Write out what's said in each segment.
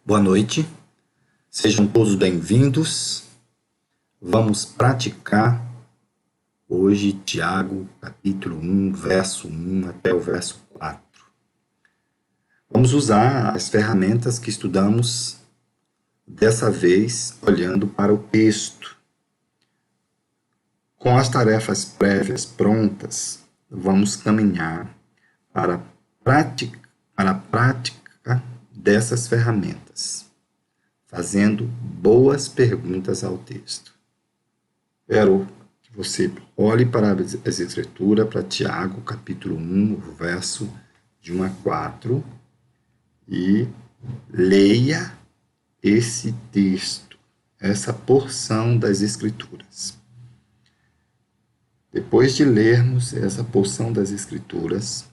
Boa noite, sejam todos bem-vindos. Vamos praticar hoje Tiago, capítulo 1, verso 1 até o verso 4. Vamos usar as ferramentas que estudamos dessa vez olhando para o texto. Com as tarefas prévias prontas, vamos caminhar para a prática dessas ferramentas, fazendo boas perguntas ao texto. Quero que você olhe para as escrituras, para Tiago, capítulo 1, verso de 1 a 4, e leia esse texto, essa porção das escrituras. Depois de lermos essa porção das escrituras,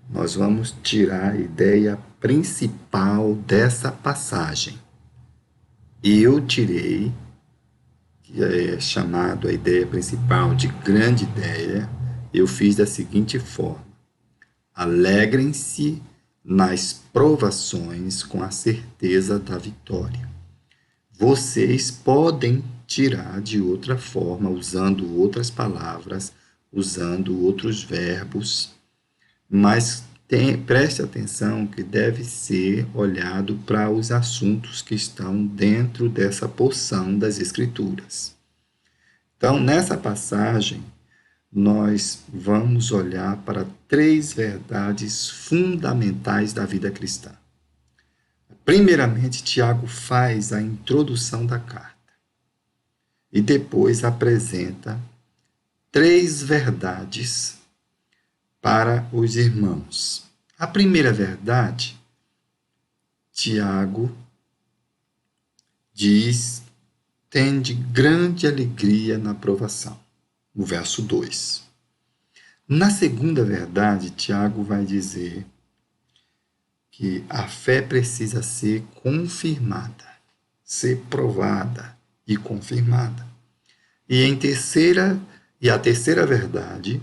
nós vamos tirar a ideia principal dessa passagem. Eu tirei, que é chamado a ideia principal de grande ideia, eu fiz da seguinte forma: alegrem-se nas provações com a certeza da vitória. Vocês podem tirar de outra forma, usando outras palavras, usando outros verbos, mas preste atenção que deve ser olhado para os assuntos que estão dentro dessa porção das Escrituras. Então, nessa passagem, nós vamos olhar para 3 verdades fundamentais da vida cristã. Primeiramente, Tiago faz a introdução da carta e depois apresenta 3 verdades para os irmãos. A primeira verdade, Tiago diz: tende grande alegria na provação, no verso 2. Na segunda verdade, Tiago vai dizer que a fé precisa ser confirmada, ser provada e confirmada. E a terceira verdade,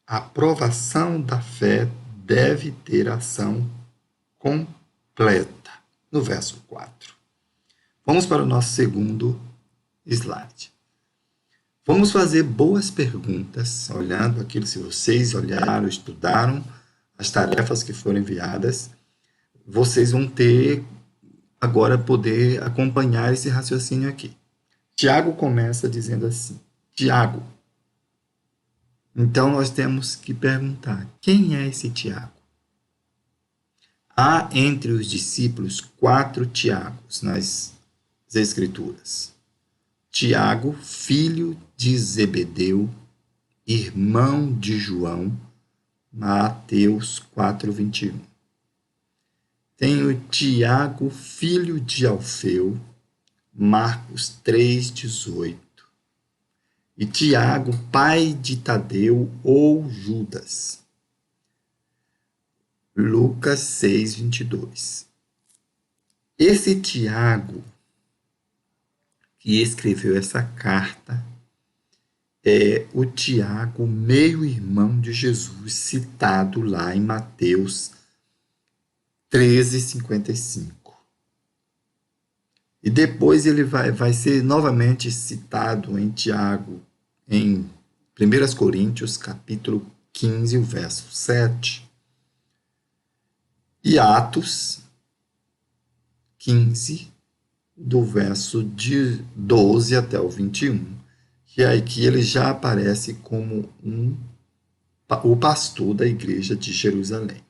a provação da fé deve ter ação completa, no verso 4. Vamos para o nosso segundo slide. Vamos fazer boas perguntas, olhando aquilo, se vocês olharam, estudaram as tarefas que foram enviadas, vocês vão ter agora poder acompanhar esse raciocínio aqui. Tiago começa dizendo assim: Tiago. Então, nós temos que perguntar, quem é esse Tiago? Há entre os discípulos 4 Tiagos nas Escrituras. Tiago, filho de Zebedeu, irmão de João, Mateus 4:21. Tem o Tiago, filho de Alfeu, Marcos 3:18. E Tiago, pai de Tadeu ou Judas, Lucas 6:22. Esse Tiago que escreveu essa carta é o Tiago, meio-irmão de Jesus, citado lá em Mateus 13:55. E depois ele vai ser novamente citado em Tiago, em 1 Coríntios, capítulo 15, o verso 7. E Atos 15, do verso de 12 até o 21, que é que ele já aparece como o pastor da igreja de Jerusalém.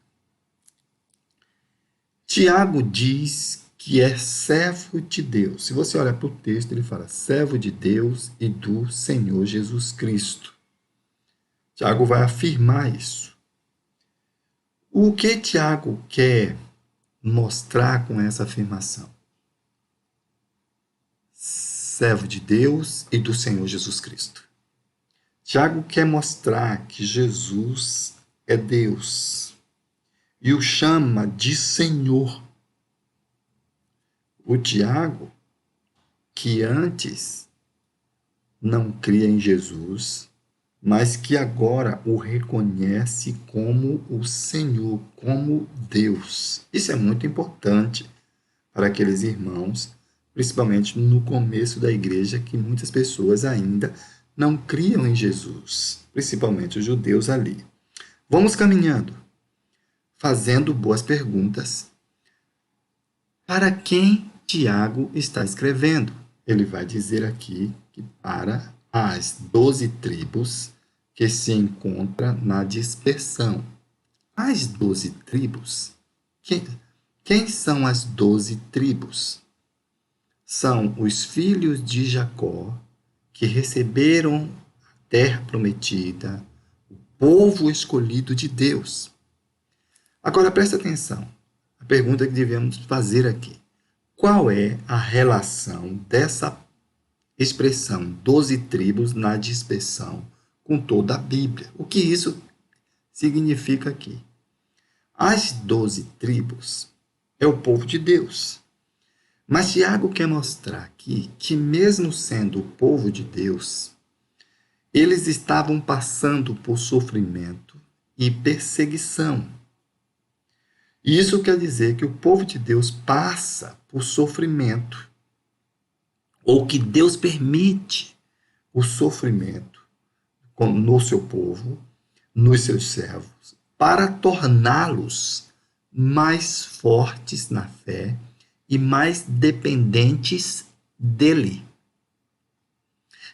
Tiago diz que é servo de Deus. Se você olhar para o texto, ele fala servo de Deus e do Senhor Jesus Cristo. Tiago vai afirmar isso. O que Tiago quer mostrar com essa afirmação? Servo de Deus e do Senhor Jesus Cristo. Tiago quer mostrar que Jesus é Deus e o chama de Senhor. O Tiago, que antes não cria em Jesus, mas que agora o reconhece como o Senhor, como Deus. Isso é muito importante para aqueles irmãos, principalmente no começo da igreja, que muitas pessoas ainda não criam em Jesus, principalmente os judeus ali. Vamos caminhando, fazendo boas perguntas. Para quem Tiago está escrevendo? Ele vai dizer aqui que para as 12 tribos que se encontram na dispersão. As 12 tribos, quem são as 12 tribos? São os filhos de Jacó, que receberam a terra prometida, o povo escolhido de Deus. Agora presta atenção, a pergunta que devemos fazer aqui. Qual é a relação dessa expressão 12 tribos na dispersão com toda a Bíblia? O que isso significa aqui? As 12 tribos é o povo de Deus. Mas Tiago quer mostrar aqui que, mesmo sendo o povo de Deus, eles estavam passando por sofrimento e perseguição. E isso quer dizer que o povo de Deus passa por sofrimento, ou que Deus permite o sofrimento no seu povo, nos seus servos, para torná-los mais fortes na fé e mais dependentes dele.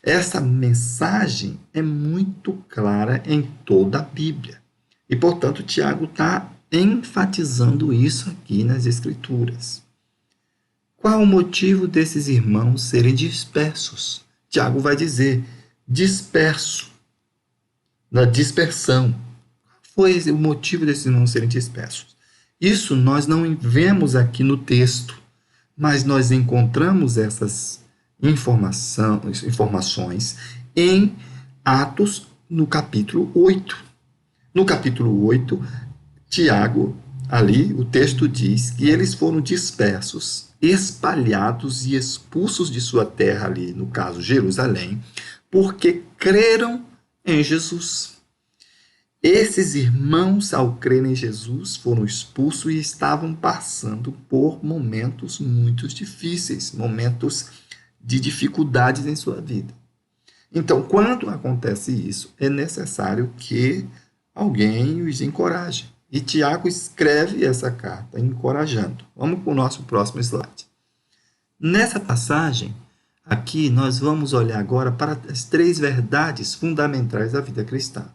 Essa mensagem é muito clara em toda a Bíblia. E, portanto, Tiago está enfatizando isso aqui nas Escrituras. Qual o motivo desses irmãos serem dispersos? Tiago vai dizer, disperso, na dispersão. Qual foi o motivo desses irmãos serem dispersos? Isso nós não vemos aqui no texto, mas nós encontramos essas informações em Atos, no capítulo 8. No capítulo 8, Tiago, ali, o texto diz que eles foram dispersos, espalhados e expulsos de sua terra ali, no caso Jerusalém, porque creram em Jesus. Esses irmãos, ao crerem em Jesus, foram expulsos e estavam passando por momentos muito difíceis, momentos de dificuldades em sua vida. Então, quando acontece isso, é necessário que alguém os encoraje. E Tiago escreve essa carta encorajando. Vamos para o nosso próximo slide. Nessa passagem, aqui nós vamos olhar agora para as 3 verdades fundamentais da vida cristã.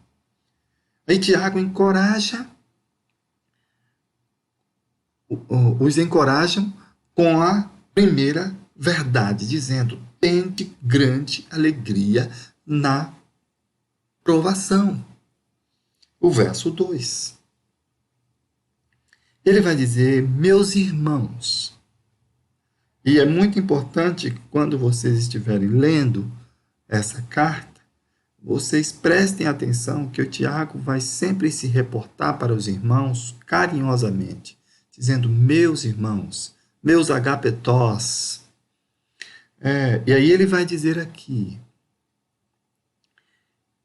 Aí Tiago os encorajam com a primeira verdade, dizendo, tende grande alegria na provação. O verso 2. Ele vai dizer, meus irmãos. E é muito importante que quando vocês estiverem lendo essa carta, vocês prestem atenção que o Tiago vai sempre se reportar para os irmãos carinhosamente, dizendo, meus irmãos, meus agapetós. E aí ele vai dizer aqui,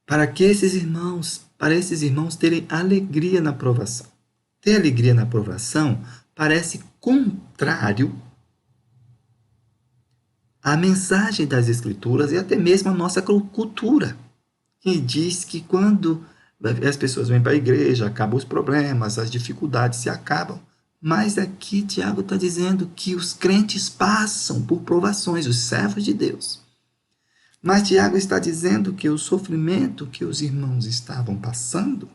para esses irmãos terem alegria na provação. Ter alegria na provação parece contrário à mensagem das Escrituras e até mesmo à nossa cultura, que diz que quando as pessoas vêm para a igreja, acabam os problemas, as dificuldades se acabam. Mas aqui Tiago está dizendo que os crentes passam por provações, os servos de Deus. Mas Tiago está dizendo que o sofrimento que os irmãos estavam passando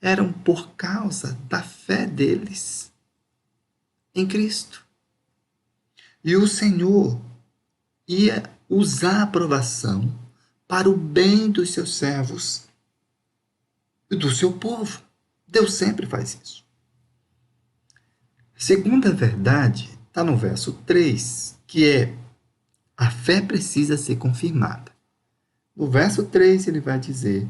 eram por causa da fé deles em Cristo. E o Senhor ia usar a provação para o bem dos seus servos e do seu povo. Deus sempre faz isso. Segunda verdade está no verso 3, que é a fé precisa ser confirmada. No verso 3 ele vai dizer,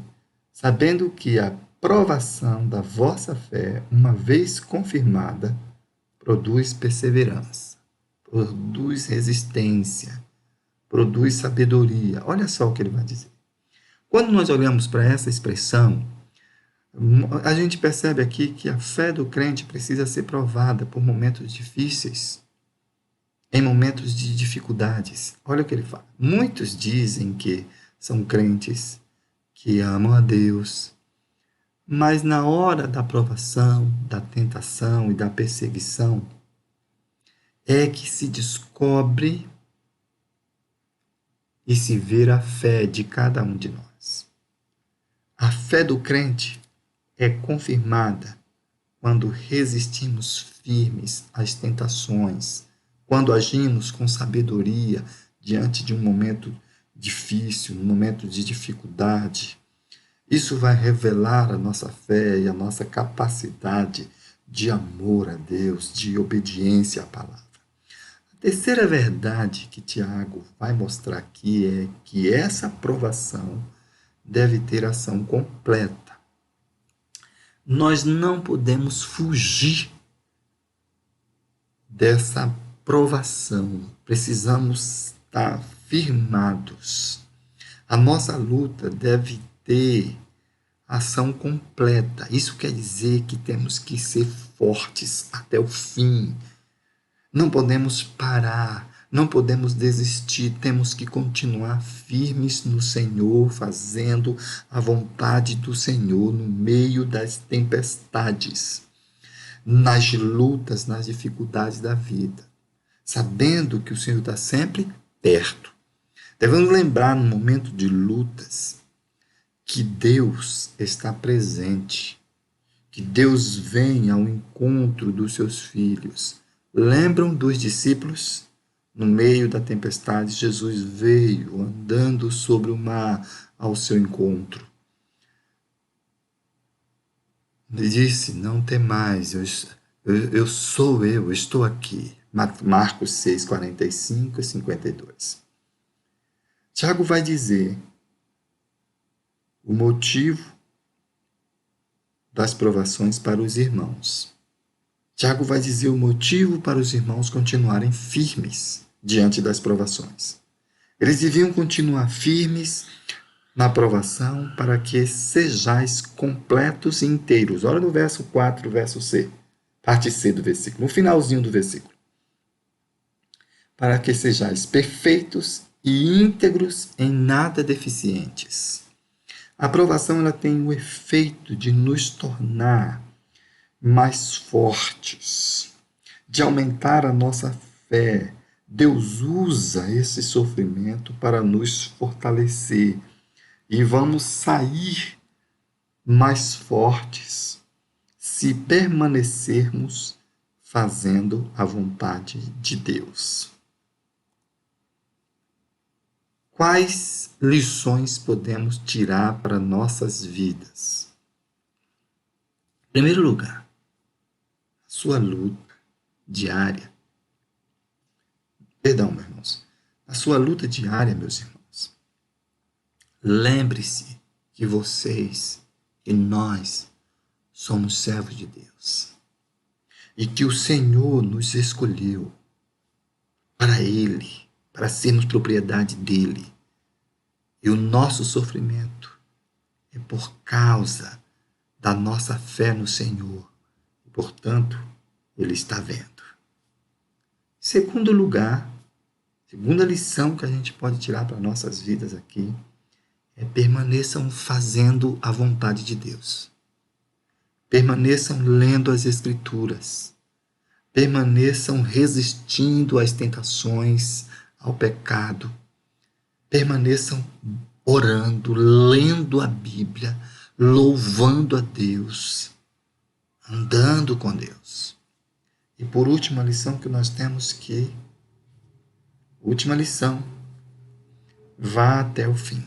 sabendo que a provação da vossa fé, uma vez confirmada, produz perseverança, produz resistência, produz sabedoria. Olha só o que ele vai dizer. Quando nós olhamos para essa expressão, a gente percebe aqui que a fé do crente precisa ser provada por momentos difíceis. em momentos de dificuldades. Olha o que ele fala. Muitos dizem que são crentes, que amam a Deus, mas na hora da provação, da tentação e da perseguição, é que se descobre e se vê a fé de cada um de nós. A fé do crente é confirmada quando resistimos firmes às tentações, quando agimos com sabedoria diante de um momento difícil, um momento de dificuldade. Isso vai revelar a nossa fé e a nossa capacidade de amor a Deus, de obediência à palavra. A terceira verdade que Tiago vai mostrar aqui é que essa aprovação deve ter ação completa. Nós não podemos fugir dessa provação. Precisamos estar firmados. A nossa luta deve ter ação completa. Isso quer dizer que temos que ser fortes até o fim. Não podemos parar, não podemos desistir, temos que continuar firmes no Senhor, fazendo a vontade do Senhor no meio das tempestades, nas lutas, nas dificuldades da vida, sabendo que o Senhor está sempre perto. Devemos lembrar no momento de lutas que Deus está presente, que Deus vem ao encontro dos seus filhos. Lembram dos discípulos? No meio da tempestade, Jesus veio andando sobre o mar ao seu encontro. Ele disse, não temais, eu sou eu, estou aqui. Marcos 6, 45 e 52. Tiago vai dizer o motivo das provações para os irmãos. Tiago vai dizer o motivo para os irmãos continuarem firmes diante das provações. Eles deviam continuar firmes na provação para que sejais completos e inteiros. Olha no verso 4, verso C, parte C do versículo, no finalzinho do versículo. Para que sejais perfeitos e íntegros, em nada deficientes. A aprovação ela tem o efeito de nos tornar mais fortes, de aumentar a nossa fé. Deus usa esse sofrimento para nos fortalecer e vamos sair mais fortes se permanecermos fazendo a vontade de Deus. Quais lições podemos tirar para nossas vidas? Em primeiro lugar, a sua luta diária. Perdão, meus irmãos. A sua luta diária, meus irmãos. Lembre-se que vocês e nós somos servos de Deus. E que o Senhor nos escolheu para Ele, para sermos propriedade dEle. E o nosso sofrimento é por causa da nossa fé no Senhor. E, portanto, Ele está vendo. Segundo lugar, segunda lição que a gente pode tirar para nossas vidas aqui, é permaneçam fazendo a vontade de Deus. Permaneçam lendo as Escrituras. Permaneçam resistindo às tentações, ao pecado. Permaneçam orando, lendo a Bíblia, louvando a Deus, andando com Deus. E por última lição que nós temos que, última lição, vá até o fim.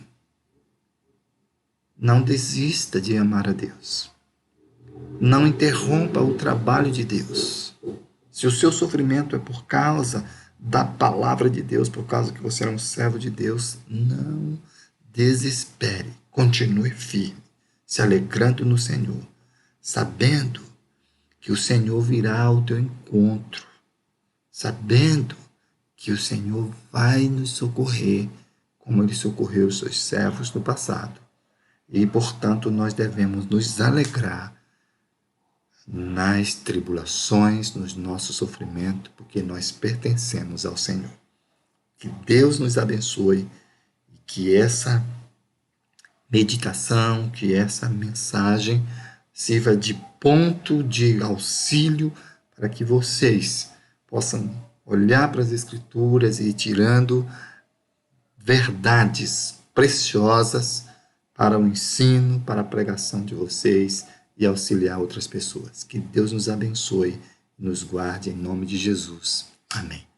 Não desista de amar a Deus. Não interrompa o trabalho de Deus. Se o seu sofrimento é por causa da palavra de Deus, por causa que você é um servo de Deus, não desespere. Continue firme, se alegrando no Senhor, sabendo que o Senhor virá ao teu encontro, sabendo que o Senhor vai nos socorrer, como Ele socorreu os seus servos no passado. E, portanto, nós devemos nos alegrar nas tribulações, nos nossos sofrimentos, porque nós pertencemos ao Senhor. Que Deus nos abençoe e que essa meditação, que essa mensagem sirva de ponto de auxílio para que vocês possam olhar para as Escrituras e ir tirando verdades preciosas para o ensino, para a pregação de vocês e auxiliar outras pessoas. Que Deus nos abençoe e nos guarde em nome de Jesus. Amém.